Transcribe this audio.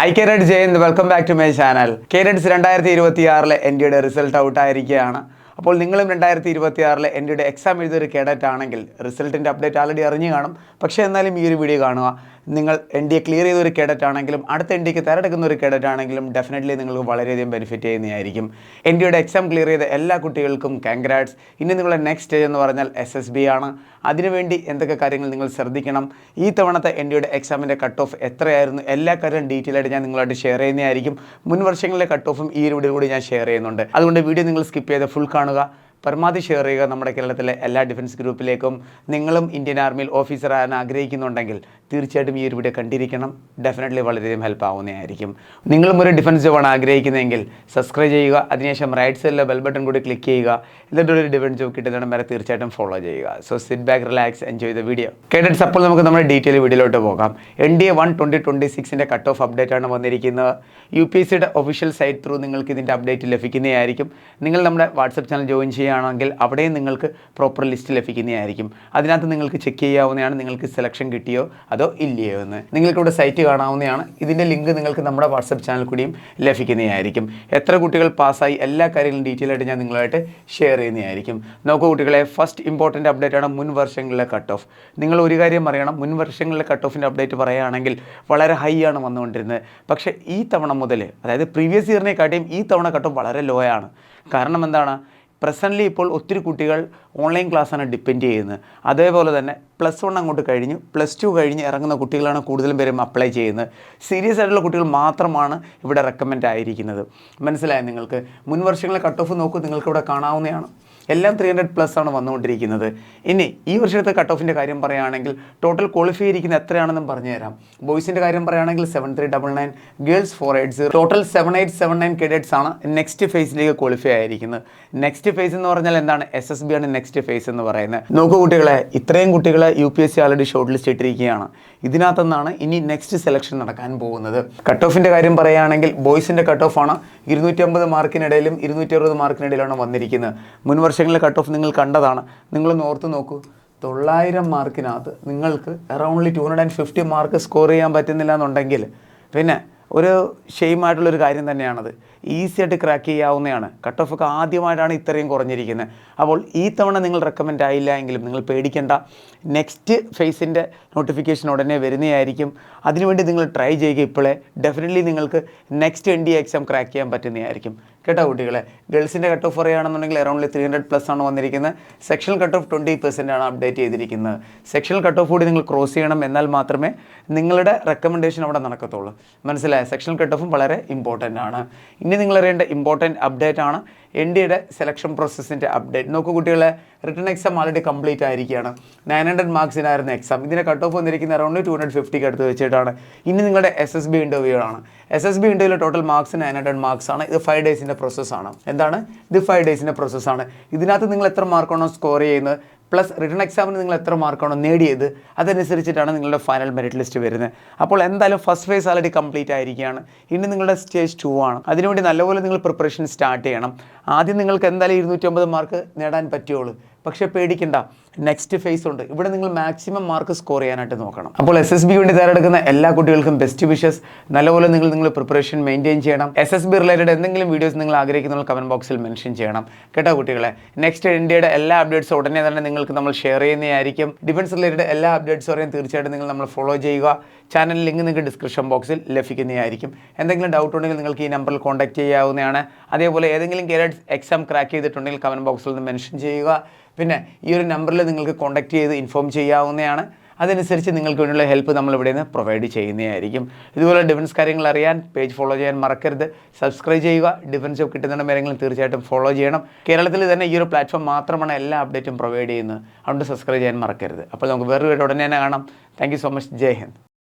Hi Cadets, Jay, welcome back to my channel. Cadets 2026 NDയുടെ result out ആയിരിക്കുകയാണ്. അപ്പോൾ നിങ്ങളും 2026 NDയുടെ എക്സാം എഴുതിയൊരു കേഡറ്റ് ആണെങ്കിൽ റിസൾട്ടിൻ്റെ അപ്ഡേറ്റ് ആൾറെഡി അറിഞ്ഞു കാണും. പക്ഷേ എന്നാലും ഈ ഒരു വീഡിയോ കാണുക. നിങ്ങൾ NDയെ ക്ലിയർ ചെയ്തൊരു കേഡറ്റ് ആണെങ്കിലും അടുത്ത NDക്ക് തയ്യാറെടുക്കുന്ന ഒരു കേഡറ്റ് ആണെങ്കിലും ഡെഫിനറ്റ്ലി നിങ്ങൾക്ക് വളരെയധികം ബെനിഫിറ്റ് ചെയ്യുന്നതായിരിക്കും. NDയുടെ എക്സാം ക്ലിയർ ചെയ്ത എല്ലാ കുട്ടികൾക്കും കൺഗ്രാറ്റ്സ്. ഇനി നിങ്ങളുടെ നെക്സ്റ്റ് സ്റ്റേജ് എന്ന് പറഞ്ഞാൽ SSB ആണ്. അതിനുവേണ്ടി എന്തൊക്കെ കാര്യങ്ങൾ നിങ്ങൾ ശ്രദ്ധിക്കണം, ഈ തവണത്തെ NDയുടെ എക്സാമിൻ്റെ കട്ട് ഓഫ് എത്രയായിരുന്നു, എല്ലാ കാര്യവും ഡീറ്റെയിൽ ആയിട്ട് ഞാൻ നിങ്ങളായിട്ട് ഷെയർ ചെയ്യുന്നതായിരിക്കും. മുൻ വർഷങ്ങളിലെ കട്ട് ഓഫും ഈ ഒരു വീഡിയോ കൂടി ഞാൻ ഷെയർ ചെയ്യുന്നുണ്ട്. അതുകൊണ്ട് വീഡിയോ നിങ്ങൾ സ്കിപ്പ് ചെയ്ത് ഫുൾ കാണുക, പരമാവധി ഷെയർ ചെയ്യുക. നമ്മുടെ കേരളത്തിലെ എല്ലാ ഡിഫൻസ് ഗ്രൂപ്പിലേക്കും നിങ്ങളും ഇന്ത്യൻ ആർമിയിൽ ഓഫീസർ ആകാൻ ആഗ്രഹിക്കുന്നുണ്ടെങ്കിൽ തീർച്ചയായിട്ടും ഈ ഒരു വീഡിയോ കണ്ടിരിക്കണം. ഡെഫിനറ്റ്ലി വളരെയധികം ഹെൽപ്പ് ആവുന്നതായിരിക്കും. നിങ്ങളും ഒരു ഡിഫൻസ് ജോബാണ് ആഗ്രഹിക്കുന്നതെങ്കിൽ സബ്സ്ക്രൈബ് ചെയ്യുക, അതിനുശേഷം റൈറ്റ് സൈഡിലെ ബെൽ ബട്ടൺ കൂടി ക്ലിക്ക് ചെയ്യുക. എന്നിട്ടൊരു ഡിഫൻസ് ജോബ് കിട്ടുന്നിടം വരെ തീർച്ചയായിട്ടും ഫോളോ ചെയ്യുക. So sit back, relax, enjoy the video. Cadets, അപ്പോൾ നമുക്ക് നമ്മുടെ ഡീറ്റെയിൽ വീഡിയോയിലോട്ട് പോകാം. NDA 1 2026 കട്ട് ഓഫ് അപ്ഡേറ്റ് ആണ് വന്നിരിക്കുന്നത്. UPSCയുടെ ഒഫീഷ്യൽ സൈറ്റ് ത്രൂ നിങ്ങൾക്ക് ഇതിൻ്റെ അപ്ഡേറ്റ് ലഭിക്കുന്നതായിരിക്കും. നിങ്ങൾ നമ്മുടെ വാട്സപ്പ് ചാനൽ ജോയിൻ ചെയ്യുകയാണെങ്കിൽ അവിടെയും നിങ്ങൾക്ക് പ്രോപ്പർ ലിസ്റ്റ് ലഭിക്കുന്നതായിരിക്കും. അതിനകത്ത് നിങ്ങൾക്ക് ചെക്ക് ചെയ്യാവുന്നതാണ് നിങ്ങൾക്ക് സെലക്ഷൻ കിട്ടിയോ അതോ ഇല്ലയോ എന്ന്. നിങ്ങൾക്കിവിടെ സൈറ്റ് കാണാവുന്നതാണ്. ഇതിൻ്റെ ലിങ്ക് നിങ്ങൾക്ക് നമ്മുടെ വാട്സപ്പ് ചാനൽ കൂടിയും ലഭിക്കുന്നതായിരിക്കും. എത്ര കുട്ടികൾ പാസ്സായി എല്ലാ കാര്യങ്ങളും ഡീറ്റെയിൽ ആയിട്ട് ഞാൻ നിങ്ങളുമായിട്ട് ഷെയർ ചെയ്യുന്നതായിരിക്കും. നോക്കൂ കുട്ടികളെ, ഫസ്റ്റ് ഇമ്പോർട്ടൻ്റ് അപ്ഡേറ്റ് ആണ് മുൻ വർഷങ്ങളിലെ കട്ട് ഓഫ്. നിങ്ങൾ ഒരു കാര്യം അറിയണം, മുൻ വർഷങ്ങളിലെ കട്ട് ഓഫിൻ്റെ അപ്ഡേറ്റ് പറയുകയാണെങ്കിൽ വളരെ ഹൈ ആണ് വന്നുകൊണ്ടിരുന്നത്. പക്ഷേ ഈ തവണ മുതൽ, അതായത് പ്രീവിയസ് ഇയറിനെക്കാട്ടിയും ഈ തവണ കട്ട് ഓഫ് വളരെ ലോ ആണ്. കാരണം എന്താണ്, പ്രസൻ്റ്ലി ഇപ്പോൾ ഒത്തിരി കുട്ടികൾ ഓൺലൈൻ ക്ലാസ്സാണ് ഡിപ്പെൻഡ് ചെയ്യുന്നത്. അതേപോലെ തന്നെ +1 അങ്ങോട്ട് കഴിഞ്ഞു, +2 കഴിഞ്ഞ് ഇറങ്ങുന്ന കുട്ടികളാണ് കൂടുതലും പേരും അപ്ലൈ ചെയ്യുന്നത്. സീരിയസ് ആയിട്ടുള്ള കുട്ടികൾ മാത്രമാണ് ഇവിടെ റെക്കമെൻഡ് ആയിരിക്കുന്നത്. മനസ്സിലായോ നിങ്ങൾക്ക്? മുൻ വർഷങ്ങളിലെ കട്ട് ഓഫ് നോക്കൂ, നിങ്ങൾക്കിവിടെ കാണാവുന്നതാണ്. എല്ലാം 300+ ആണ് വന്നുകൊണ്ടിരിക്കുന്നത്. ഇനി ഈ വർഷത്തെ കട്ട് ഓഫിൻ്റെ കാര്യം പറയുകയാണെങ്കിൽ ടോട്ടൽ ക്വാളിഫൈ ഇരിക്കുന്ന എത്രയാണെന്നും പറഞ്ഞുതരാം. ബോയ്സിൻ്റെ കാര്യം പറയുകയാണെങ്കിൽ 7399, ഗേൾസ് 480, ടോട്ടൽ 7879 കേഡറ്റ്സ് ആണ് നെക്സ്റ്റ് ഫേസിലേക്ക് ക്വാളിഫൈ ആയിരിക്കുന്നത്. നെക്സ്റ്റ് ഫേസ് എന്ന് പറഞ്ഞാൽ എന്താണ്? SSB ആണ് നെക്സ്റ്റ് ഫേസ് എന്ന് പറയുന്നത്. നോക്കൂ കുട്ടികളെ, ഇത്രയും കുട്ടികളെ UPSC ആൾറെഡി ഷോർട്ട് ലിസ്റ്റ് ഇട്ടിരിക്കുകയാണ്. ഇതിനകത്തുനിന്നാണ് ഇനി നെക്സ്റ്റ് സെലക്ഷൻ നടക്കാൻ പോകുന്നത്. കട്ട് ഓഫിൻ്റെ കാര്യം പറയുകയാണെങ്കിൽ ബോയ്സിൻ്റെ കട്ട് ഓഫ് ആണ് 250 മാർക്കിനിടയിലും 260 മാർക്കിനിടയിലാണ് വന്നിരിക്കുന്നത്. മുൻ വർഷങ്ങളിലെ കട്ട് ഓഫ് നിങ്ങൾ കണ്ടതാണ്. നിങ്ങളൊന്ന് ഓർത്ത് നോക്കൂ, 900 മാർക്കിനകത്ത് നിങ്ങൾക്ക് അറൗണ്ട്ലി 250 മാർക്ക് സ്കോർ ചെയ്യാൻ പറ്റുന്നില്ല എന്നുണ്ടെങ്കിൽ പിന്നെ ഒരു ഷെയിമായിട്ടുള്ളൊരു കാര്യം തന്നെയാണത്. ഈസി ആയിട്ട് ക്രാക്ക് ചെയ്യാവുന്നതാണ്. കട്ട് ഓഫ് ഒക്കെ ആദ്യമായിട്ടാണ് ഇത്രയും കുറഞ്ഞിരിക്കുന്നത്. അപ്പോൾ ഈ തവണ നിങ്ങൾ റെക്കമെൻഡ് ആയില്ല എങ്കിലും നിങ്ങൾ പേടിക്കേണ്ട, നെക്സ്റ്റ് ഫേസിൻ്റെ നോട്ടിഫിക്കേഷൻ ഉടനെ വരുന്നതായിരിക്കും. അതിനുവേണ്ടി നിങ്ങൾ ട്രൈ ചെയ്യുക ഇപ്പോഴേ. ഡെഫിനറ്റ്ലി നിങ്ങൾക്ക് നെക്സ്റ്റ് NDA എക്സാം ക്രാക്ക് ചെയ്യാൻ പറ്റുന്നതായിരിക്കും. കേട്ടോ കുട്ടികളെ, ഗേൾസിൻ്റെ കട്ട് ഓഫ് പറയുകയാണെന്നുണ്ടെങ്കിൽ അറൗണ്ട്ലി 300+ ആണ് വന്നിരിക്കുന്നത്. സെക്ഷണൽ കട്ട് ഓഫ് 20% ആണ് അപ്ഡേറ്റ് ചെയ്തിരിക്കുന്നത്. സെക്ഷണൽ കട്ട് ഓഫ് കൂടി നിങ്ങൾ ക്രോസ് ചെയ്യണം, എന്നാൽ മാത്രമേ നിങ്ങളുടെ റെക്കമെൻഡേഷൻ അവിടെ നടക്കത്തുള്ളൂ. മനസ്സിലായ? സെക്ഷണൽ കട്ട് ഓഫും വളരെ ഇമ്പോർട്ടൻ്റ് ആണ്. ഇനി നിങ്ങൾ അറിയേണ്ട ഇമ്പോർട്ടൻറ്റ് അപ്ഡേറ്റ് ആണ് NDയുടെ സെലക്ഷൻ പ്രോസസ്സിൻ്റെ അപ്ഡേറ്റ്. നോക്കൂ കുട്ടികളെ, റിട്ടൺ എക്സാം ആൾറെഡി കംപ്ലീറ്റ് ആയിരിക്കുകയാണ്. 900 മാർക്സിനായിരുന്നു എക്സാം. ഇതിൻ്റെ കട്ട് ഓഫ് വന്നിരിക്കുന്ന അറൗണ്ട് 250 അടുത്ത് വെച്ചിട്ടാണ്. ഇനി നിങ്ങളുടെ SSB ഇൻ്റർവ്യൂ ആണ്. SSB ഇൻ്റർവ്യൂവിൽ ടോട്ടൽ മാർക്സ് 900 മാർക്സ് ആണ്. ഇത് 5 ഡേയ്സിൻ്റെ പ്രോസസ്സാണ്. എന്താണ് ഇത്? 5 ഡേയ്സിൻ്റെ പ്രോസസ്സാണ്. ഇതിനകത്ത് നിങ്ങൾ എത്ര മാർക്കാണോ സ്കോർ ചെയ്യുന്നത് പ്ലസ് റിട്ടൺ എക്സാമിന് നിങ്ങൾ എത്ര മാർക്കാണോ നേടിയത് അതനുസരിച്ചിട്ടാണ് നിങ്ങളുടെ ഫൈനൽ മെറിറ്റ് ലിസ്റ്റ് വരുന്നത്. അപ്പോൾ എന്തായാലും ഫസ്റ്റ് ഫേസ് ആൾറെഡി കംപ്ലീറ്റ് ആയിരിക്കുകയാണ്. ഇനി നിങ്ങളുടെ സ്റ്റേജ് 2 ആണ്. അതിനുവേണ്ടി നല്ലപോലെ നിങ്ങൾ പ്രിപ്പറേഷൻ സ്റ്റാർട്ട് ചെയ്യണം. ആദ്യം നിങ്ങൾക്ക് എന്തായാലും 250 മാർക്ക് നേടാൻ പറ്റുള്ളൂ. പക്ഷേ പേടിക്കണ്ട, നെക്സ്റ്റ് ഫേസ് ഉണ്ട്. ഇവിടെ നിങ്ങൾ മാക്സിമം മാർക്ക് സ്കോർ ചെയ്യാനായിട്ട് നോക്കണം. അപ്പോൾ SSB വേണ്ടി തയ്യാറെടുക്കുന്ന എല്ലാ കുട്ടികൾക്കും ബെസ്റ്റ് വിഷസ്. നല്ലപോലെ നിങ്ങൾ പ്രിപ്പറേഷൻ മെയിൻറ്റെയിൻ ചെയ്യണം. SSB റിലേറ്റഡ് എന്തെങ്കിലും വീഡിയോസ് നിങ്ങൾ ആഗ്രഹിക്കുന്ന കമൻറ്റ് ബോക്സിൽ മെൻഷൻ ചെയ്യണം. കേട്ടോ കുട്ടികളെ, നെക്സ്റ്റ് NDയുടെ എല്ലാ അപ്ഡേറ്റ്സും ഉടനെ തന്നെ നിങ്ങൾക്ക് നമ്മൾ ഷെയർ ചെയ്യുന്നതായിരിക്കും. ഡിഫൻസ് റിലേറ്റഡ് എല്ലാ അപ്ഡേറ്റ്സും അറിയാൻ തീർച്ചയായിട്ടും നിങ്ങൾ നമ്മൾ ഫോളോ ചെയ്യുക. ചാനൽ ലിങ്ക് നിങ്ങൾക്ക് ഡിസ്ക്രിപ്ഷൻ ബോക്സിൽ ലഭിക്കുന്നതായിരിക്കും. എന്തെങ്കിലും ഡൗട്ട് ഉണ്ടെങ്കിൽ നിങ്ങൾക്ക് ഈ നമ്പറിൽ കോൺടാക്ട് ചെയ്യാവുന്നതാണ്. അതേപോലെ ഏതെങ്കിലും കേഡറ്റ്സ് എക്സാം ക്രാക്ക് ചെയ്തിട്ടുണ്ടെങ്കിൽ കമൻറ്റ് ബോക്സിൽ നിന്ന് മെൻഷൻ ചെയ്യുക. പിന്നെ ഈ ഒരു നമ്പറിൽ നിങ്ങൾക്ക് കോൺടാക്ട് ചെയ്ത് ഇൻഫോം ചെയ്യാവുന്നതാണ്. അതനുസരിച്ച് നിങ്ങൾക്ക് വേണ്ടിയുള്ള ഹെൽപ്പ് നമ്മൾ ഇവിടെ നിന്ന് പ്രൊവൈഡ് ചെയ്യുന്നതായിരിക്കും. ഇതുപോലെ ഡിഫൻസ് കാര്യങ്ങൾ അറിയാൻ പേജ് ഫോളോ ചെയ്യാൻ മറക്കരുത്. സബ്സ്ക്രൈബ് ചെയ്യുക. ഡിഫൻസ് ജോബ് കിട്ടുന്ന കാര്യങ്ങളും തീർച്ചയായിട്ടും ഫോളോ ചെയ്യണം. കേരളത്തിൽ തന്നെ ഈ ഒരു പ്ലാറ്റ്ഫോം മാത്രമാണ് എല്ലാ അപ്ഡേറ്റും പ്രൊവൈഡ് ചെയ്യുന്നത്. അതുകൊണ്ട് സബ്സ്ക്രൈബ് ചെയ്യാൻ മറക്കരുത്. അപ്പോൾ നമുക്ക് വേറൊരു വീഡിയോ ഉടനെ തന്നെ കാണാം. Thank you so much. ജയ് ഹിന്ദ്.